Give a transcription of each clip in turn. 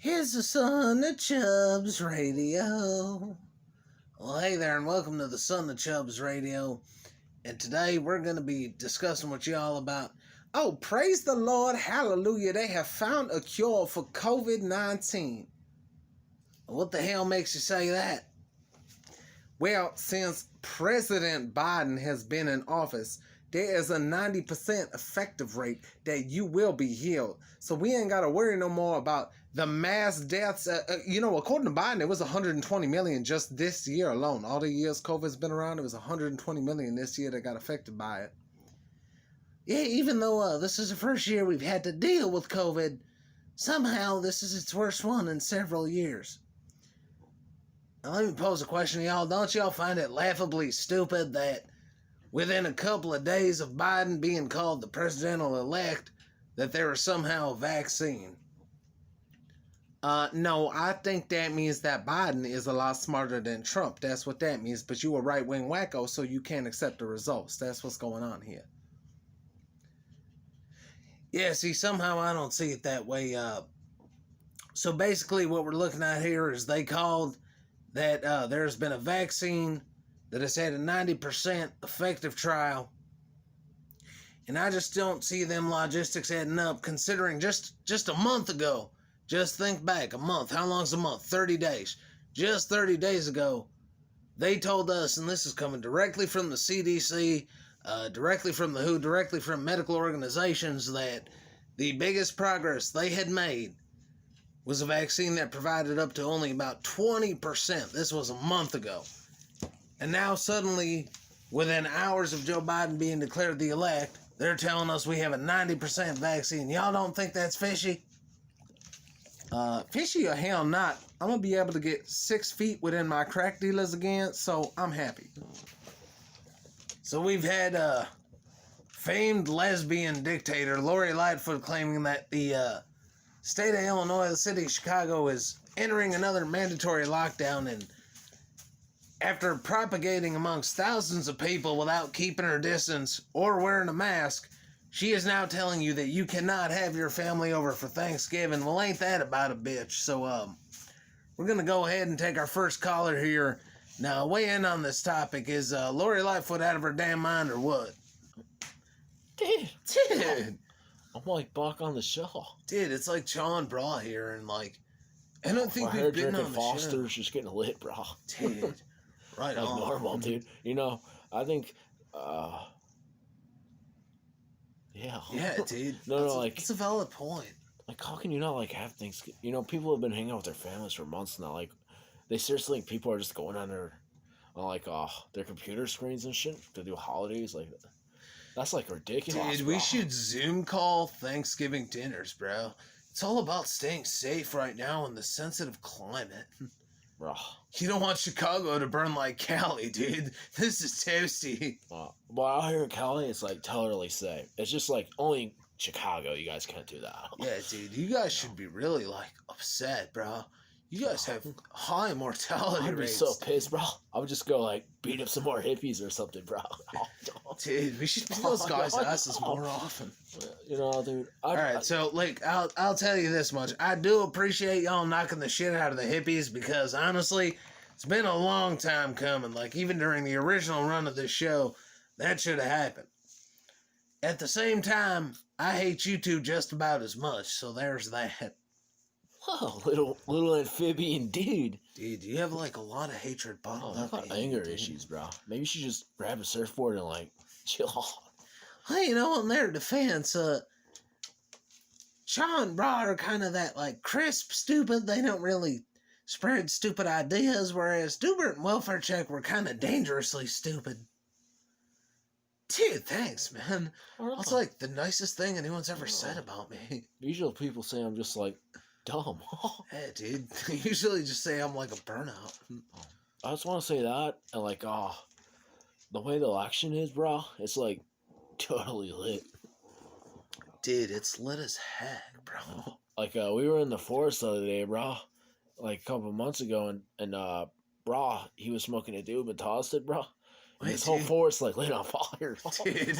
Here's the son of Chubbs Radio. Well, hey there, and welcome to the son of Chubbs Radio. And today we're going to be discussing with y'all about, oh, praise the Lord, hallelujah, they have found a cure for COVID-19. What the hell makes you say that? Well, since President Biden has been in office, there is a 90% effective rate that you will be healed. So we ain't got to worry no more about the mass deaths. According to Biden, it was 120 million just this year alone. All the years COVID's been around, it was 120 million this year that got affected by it. Yeah, even though this is the first year we've had to deal with COVID, somehow this is its worst one in several years. Now let me pose a question to y'all. Don't y'all find it laughably stupid that within a couple of days of Biden being called the presidential-elect, that there was somehow a vaccine? No, I think that means that Biden is a lot smarter than Trump. That's what that means. But you a right-wing wacko, so you can't accept the results. That's what's going on here. Yeah, see, somehow I don't see it that way. So basically what we're looking at here is they called that there's been a vaccine that has had a 90% effective trial. And I just don't see them logistics adding up, considering just a month ago, just think back, a month, how long's a month? 30 days. Just 30 days ago, they told us, and this is coming directly from the CDC, directly from the WHO, directly from medical organizations, that the biggest progress they had made was a vaccine that provided up to only about 20%. This was a month ago. And now suddenly, within hours of Joe Biden being declared the elect, they're telling us we have a 90% vaccine. Y'all don't think that's fishy? Fishy or hell not. I'm going to be able to get 6 feet within my crack dealers again, so I'm happy. So we've had famed lesbian dictator Lori Lightfoot claiming that the state of Illinois, the city of Chicago, is entering another mandatory lockdown, and after propagating amongst thousands of people without keeping her distance or wearing a mask, she is now telling you that you cannot have your family over for Thanksgiving. Well, ain't that about a bitch? So, we're going to go ahead and take our first caller here. Now, weigh in on this topic. Is Lori Lightfoot out of her damn mind or what? Dude. I'm like back on the show. Dude, it's like John Bra here, and like, I don't think we've been on the Foster's show. Just getting lit, bro. Dude. Right like on. Normal, dude. You know, I think, yeah. Yeah, dude. It's a valid point. Like, how can you not, like, have things, you know, people have been hanging out with their families for months now. Like, they seriously think people are just going on their computer screens and shit to do holidays. Like, that's, like, ridiculous, dude, we should Zoom call Thanksgiving dinners, bro. It's all about staying safe right now in the sensitive climate. Bro. You don't want Chicago to burn like Cali, dude. This is toasty. But out here in Cali, it's like totally safe. It's just like only Chicago, you guys can't do that. Yeah, dude, you guys should be really like upset, bro. You guys have high mortality rates. I'd be so pissed, bro. I would just go like beat up some more hippies or something, bro. Dude, we should beat those guys' asses more often. You know, dude. Alright, so like I'll tell you this much. I do appreciate y'all knocking the shit out of the hippies, because honestly, it's been a long time coming. Like, even during the original run of this show, that should have happened. At the same time, I hate you two just about as much, so there's that. Whoa, little amphibian dude. Dude, you have like a lot of hatred bottled up. Got anger issues, bro. Maybe you should just grab a surfboard and like chill off. Well, you know, in their defense, John and Rod are kind of that like crisp, stupid. They don't really spread stupid ideas, whereas Dubert and Welfare Check were kind of dangerously stupid. Dude, thanks, man. That's like the nicest thing anyone's ever said about me. Usually people say I'm just like dumb. Hey, dude. They usually just say I'm like a burnout. I just want to say that, and like, the way the election is, bro, it's like totally lit. Dude, it's lit as heck, bro. Like, we were in the forest the other day, bro, like a couple months ago, and bro, he was smoking a doob and tossed it, bro. And this whole forest like lit on fire. Dude, it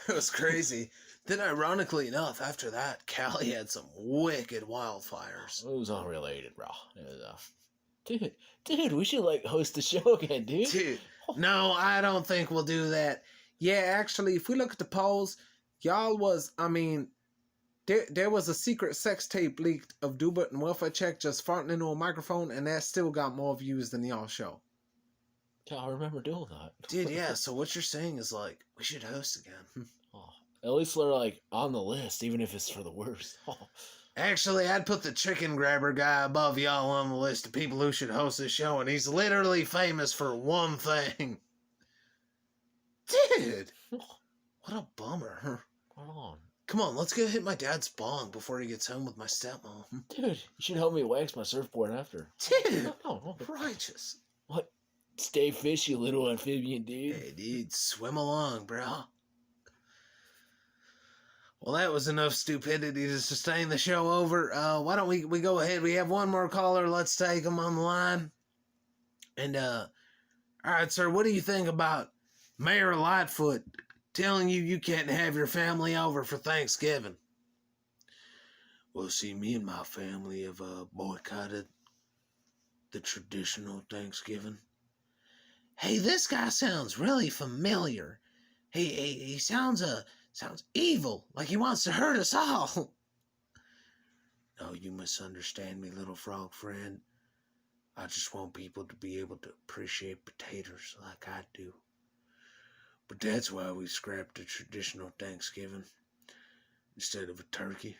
was crazy. Then, ironically enough, after that, Cali had some wicked wildfires. It was unrelated, bro. It was, dude, we should like host the show again, dude. Dude, no, I don't think we'll do that. Yeah, actually, if we look at the polls, y'all was, I mean, there was a secret sex tape leaked of Dubert and Welfare Check just farting into a microphone, and that still got more views than y'all show. Yeah, I remember doing that. Dude, yeah, so what you're saying is like, we should host again. Oh, at least they're like on the list, even if it's for the worst. Oh. Actually, I'd put the chicken grabber guy above y'all on the list of people who should host this show, and he's literally famous for one thing. Dude! What a bummer. Hold on. Come on, let's go hit my dad's bong before he gets home with my stepmom. Dude, you should help me wax my surfboard after. Dude! Righteous. What? Stay fishy, little amphibian dude. Hey, dude, swim along, bro. Well, that was enough stupidity to sustain the show over. Why don't we go ahead? We have one more caller. Let's take him on the line. And, all right, sir, what do you think about Mayor Lightfoot telling you can't have your family over for Thanksgiving? Well, see, me and my family have boycotted the traditional Thanksgiving. Hey, this guy sounds really familiar. He sounds evil, like he wants to hurt us all. No, you misunderstand me, little frog friend. I just want people to be able to appreciate potatoes like I do. But that's why we scrapped the traditional Thanksgiving. Instead of a turkey,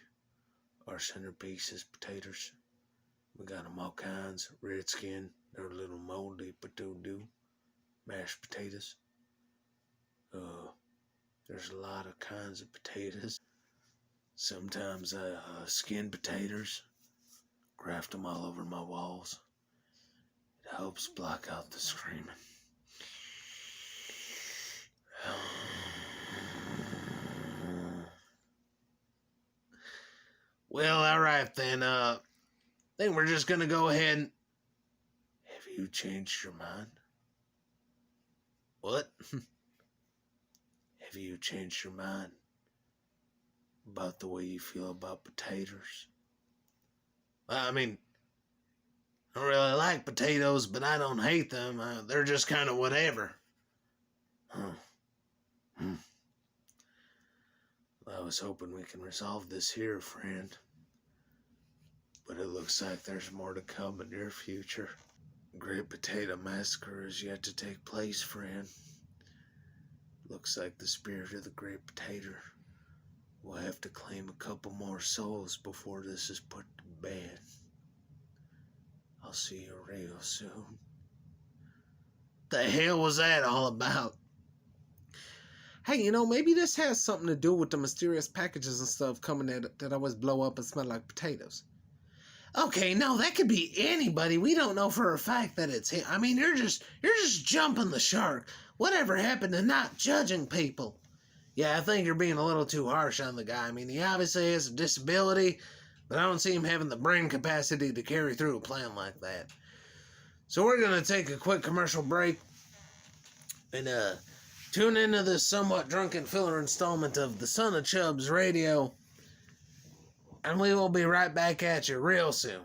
our centerpiece is potatoes. We got them all kinds. Redskin, they're a little moldy, but they'll do. Mashed potatoes. There's a lot of kinds of potatoes. Sometimes I skin potatoes, graft them all over my walls. It helps block out the screaming. Well, all right then. I think we're just gonna go ahead and... Have you changed your mind? What? Have you changed your mind about the way you feel about potatoes? I mean, I don't really like potatoes, but I don't hate them. They're just kind of whatever. I was hoping we can resolve this here, friend. But it looks like there's more to come in your future. Great Potato Massacre is yet to take place, friend. Looks like the spirit of the Great Potato will have to claim a couple more souls before this is put to bed. I'll see you real soon. The hell was that all about? Hey, you know, maybe this has something to do with the mysterious packages and stuff coming that always blow up and smell like potatoes. Okay, no, that could be anybody. We don't know for a fact that it's him. I mean, you're just jumping the shark. Whatever happened to not judging people? Yeah, I think you're being a little too harsh on the guy. I mean, he obviously has a disability, but I don't see him having the brain capacity to carry through a plan like that. So we're going to take a quick commercial break and tune into this somewhat drunken filler installment of the Son of Chubbs Radio. And we will be right back at you real soon.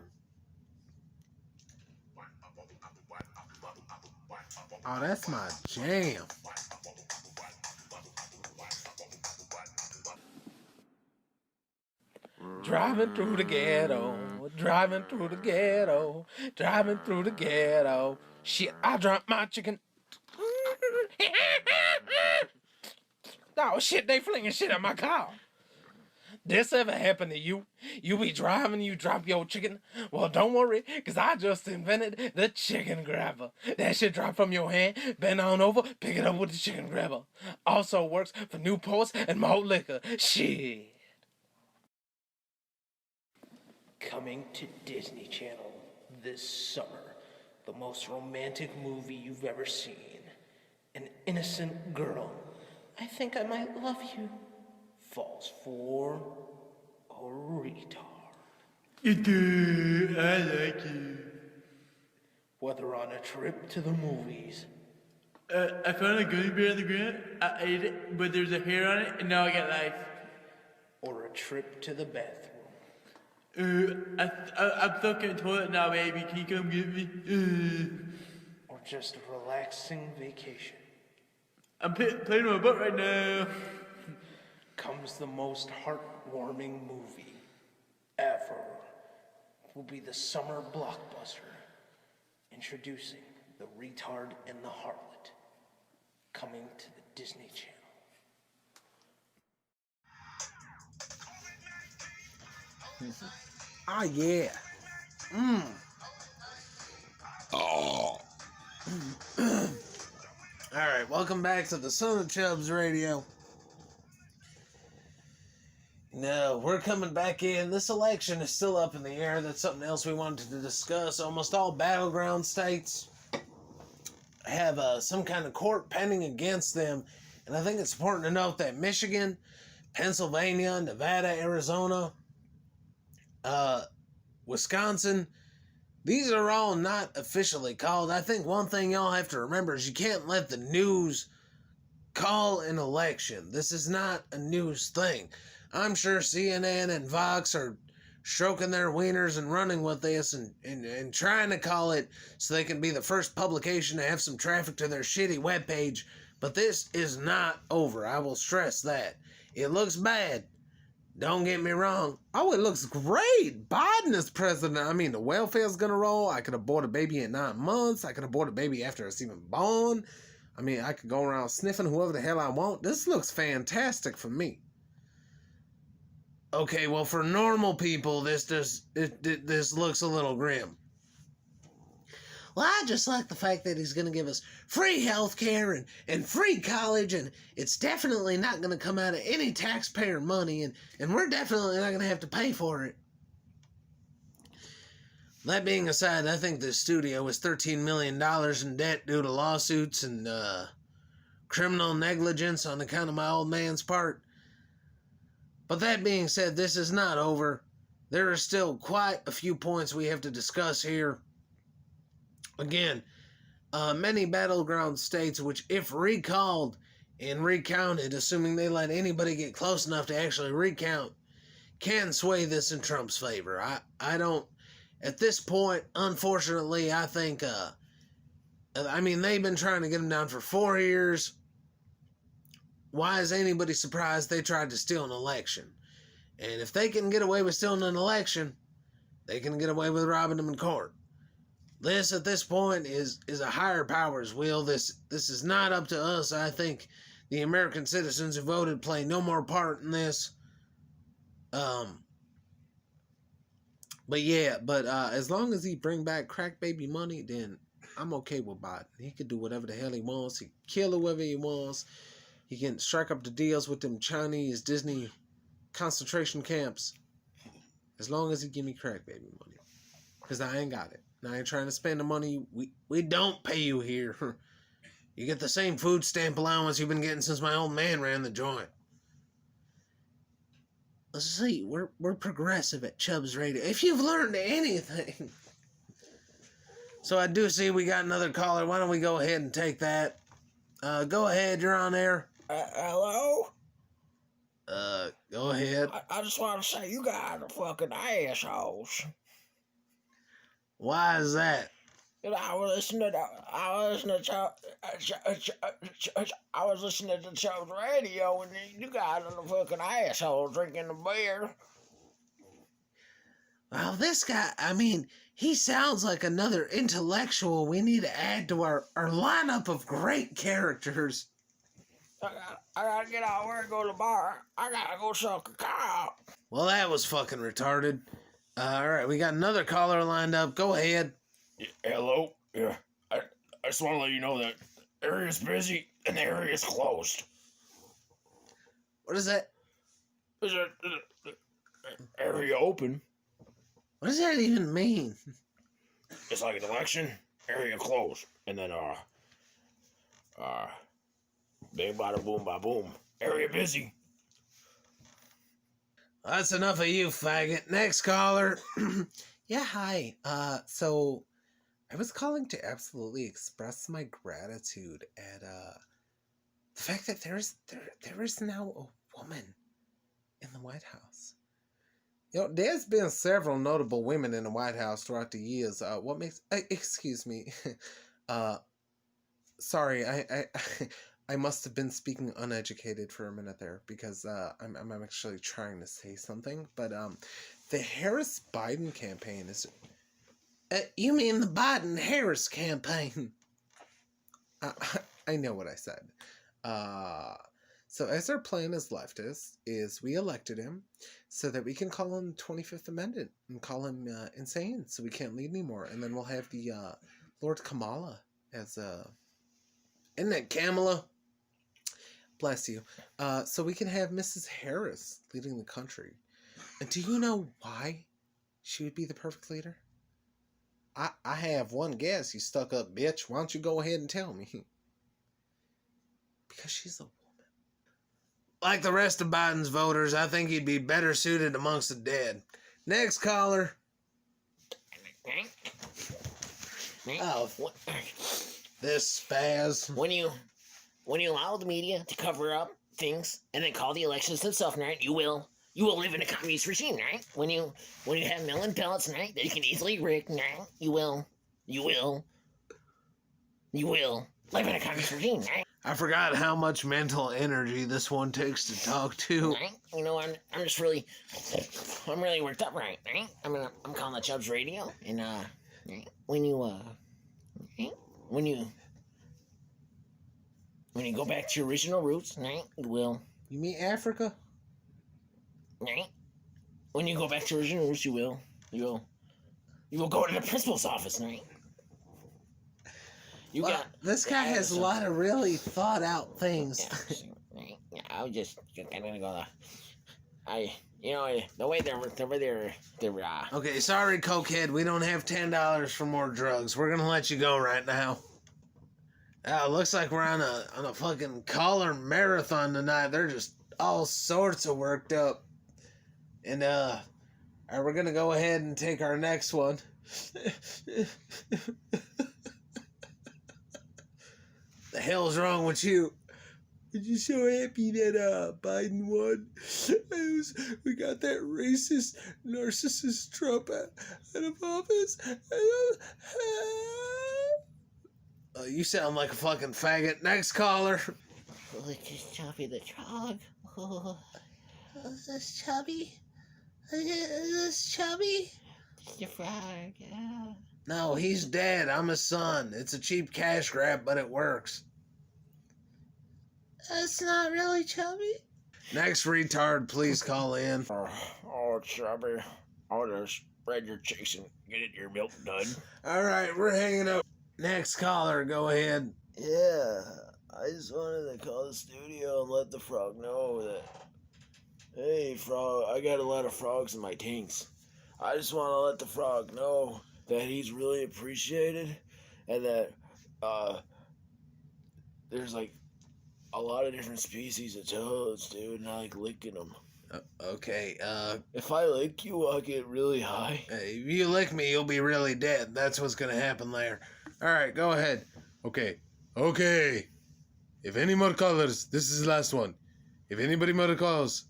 Oh, that's my jam. Driving through the ghetto, driving through the ghetto, driving through the ghetto. Shit, I dropped my chicken. Oh shit, they flinging shit at my car. This ever happened to you? You be driving, you drop your chicken? Well, don't worry, because I just invented the chicken grabber. That shit drop from your hand, bend on over, pick it up with the chicken grabber. Also works for Newports and malt liquor. Shit. Coming to Disney Channel this summer, the most romantic movie you've ever seen. An innocent girl, I think I might love you, falls for a retard. I like you. Whether on a trip to the movies, I found a gummy bear on the ground. I ate it, but there's a hair on it, and now I got life. Or a trip to the bathroom. I'm stuck in the toilet now, baby. Can you come get me? Or just a relaxing vacation. I'm playing on my butt right now. Comes the most heartwarming movie ever. Will be the summer blockbuster. Introducing The Retard and the Harlot. Coming to the Disney Channel. Ah, yeah. Oh. Alright, welcome back to the Son of Chubbs Radio. No, we're coming back in. This election is still up in the air. That's something else we wanted to discuss. Almost all battleground states have some kind of court pending against them. And I think it's important to note that Michigan, Pennsylvania, Nevada, Arizona, Wisconsin, these are all not officially called. I think one thing y'all have to remember is you can't let the news call an election. This is not a news thing. I'm sure CNN and Vox are stroking their wieners and running with this and trying to call it so they can be the first publication to have some traffic to their shitty webpage. But this is not over. I will stress that. It looks bad. Don't get me wrong. Oh, it looks great. Biden is president. I mean, the welfare's gonna roll. I could abort a baby in 9 months. I could abort a baby after it's even born. I mean, I could go around sniffing whoever the hell I want. This looks fantastic for me. Okay, well, for normal people, this looks a little grim. Well, I just like the fact that he's going to give us free health care and free college, and it's definitely not going to come out of any taxpayer money, and we're definitely not going to have to pay for it. That being aside, I think the studio is $13 million in debt due to lawsuits and criminal negligence on account of my old man's part. But that being said, this is not over. There are still quite a few points we have to discuss here. Again, many battleground states, which if recalled and recounted, assuming they let anybody get close enough to actually recount, can sway this in Trump's favor. I don't, at this point, unfortunately, I think, they've been trying to get him down for 4 years. Why is anybody surprised they tried to steal an election? And if they can get away with stealing an election, they can get away with robbing them in court. This, at this point, is a higher powers will. This is not up to us. I think the American citizens who voted play no more part in this. But as long as he bring back crack baby money, then I'm okay with Biden. He can do whatever the hell he wants. He can kill whoever he wants. He can strike up the deals with them Chinese Disney concentration camps. As long as he give me crack baby money. Because I ain't got it. And I ain't trying to spend the money. We don't pay you here. You get the same food stamp allowance you've been getting since my old man ran the joint. Let's see, we're progressive at Chubbs Radio. If you've learned anything. So I do see we got another caller. Why don't we go ahead and take that? Go ahead, you're on air. Hello? Go ahead. I just want to say you guys are fucking assholes. Why is that? I was listening to Chubbs Radio, and you guys are the fucking assholes drinking the beer. Well, this guy, he sounds like another intellectual we need to add to our lineup of great characters. I gotta get out of work and go to the bar. I gotta go suck a cow. Well, that was fucking retarded. Alright, we got another caller lined up. Go ahead. Yeah, hello? Yeah, I just want to let you know that the area's busy and the area's closed. What is that? Is it area open? What does that even mean? It's like an election, area closed. And then, bing, bada, boom, ba, boom. Area busy. That's enough of you, faggot. Next caller. Yeah, hi. So I was calling to absolutely express my gratitude at the fact that there is now a woman in the White House. You know, there's been several notable women in the White House throughout the years. What makes excuse me, sorry, I must have been speaking uneducated for a minute there because I'm actually trying to say something. But the Harris-Biden campaign is. You mean the Biden-Harris campaign? I know what I said. So as our plan as leftists is we elected him so that we can call him 25th Amendment and call him insane so we can't lead anymore. And then we'll have the Lord Kamala as isn't it Kamala? Bless you. So we can have Mrs. Harris leading the country. And do you know why she would be the perfect leader? I have one guess, you stuck up bitch. Why don't you go ahead and tell me? Because she's a woman. Like the rest of Biden's voters, I think he'd be better suited amongst the dead. Next caller. Oh, this spaz. When you allow the media to cover up things and then call the elections themselves, right? You will live in a communist regime, right? When you have mail-in ballots, right, that you can easily rig, right? You will live in a communist regime, right? I forgot how much mental energy this one takes to talk to. Right? You know, I'm really worked up, right? I'm calling the Chubbs radio, and right? when you go back to your original roots, right? You mean Africa? Right? When you go back to your original roots, you will go to the principal's office, right? This guy has a lot of really thought out things. Right. Yeah, I was just gonna go. The way they're Okay, sorry, cokehead. We don't have $10 for more drugs. We're gonna let you go right now. Looks like we're on a fucking caller marathon tonight. They're just all sorts of worked up. And we're gonna go ahead and take our next one. The hell's wrong with you? I'm just so happy that Biden won. We got that racist, narcissist Trump out of office. You sound like a fucking faggot. Next caller. Oh, it's just Chubby the Frog. Oh. Is this Chubby? Is this Chubby? It's the frog, yeah. No, he's dead. I'm his son. It's a cheap cash grab, but it works. That's not really Chubby. Next retard, please call in. Oh, Chubby. I'll just spread your cheeks and get it your milk done. All right, we're hanging up. Next caller, go ahead. Yeah, I just wanted to call the studio and let the frog know that, hey, frog, I got a lot of frogs in my tanks. I just want to let the frog know that he's really appreciated and that there's like a lot of different species of toads, dude, and I like licking them. Okay, if I lick you, I'll get really high. If you lick me, you'll be really dead. That's what's gonna happen there. Alright, go ahead. Okay. If any more callers, this is the last one. If anybody more calls,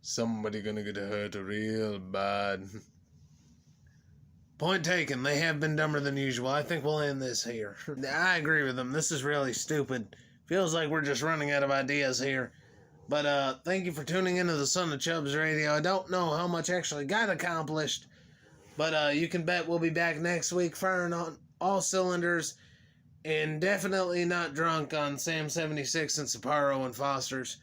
somebody gonna get hurt real bad. Point taken. They have been dumber than usual. I think we'll end this here. I agree with them. This is really stupid. Feels like we're just running out of ideas here. But thank you for tuning into the Son of Chubbs Radio. I don't know how much actually got accomplished, but you can bet we'll be back next week firing on all cylinders and definitely not drunk on Sam 76 and Sapporo and Foster's.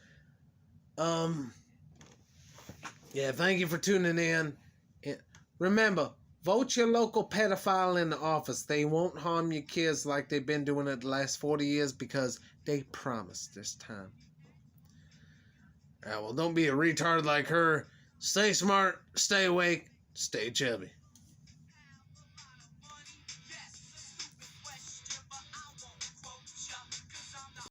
Yeah, thank you for tuning in. Remember, vote your local pedophile in the office. They won't harm your kids like they've been doing it the last 40 years because they promised this time. Well, don't be a retard like her. Stay smart, stay awake, stay chubby.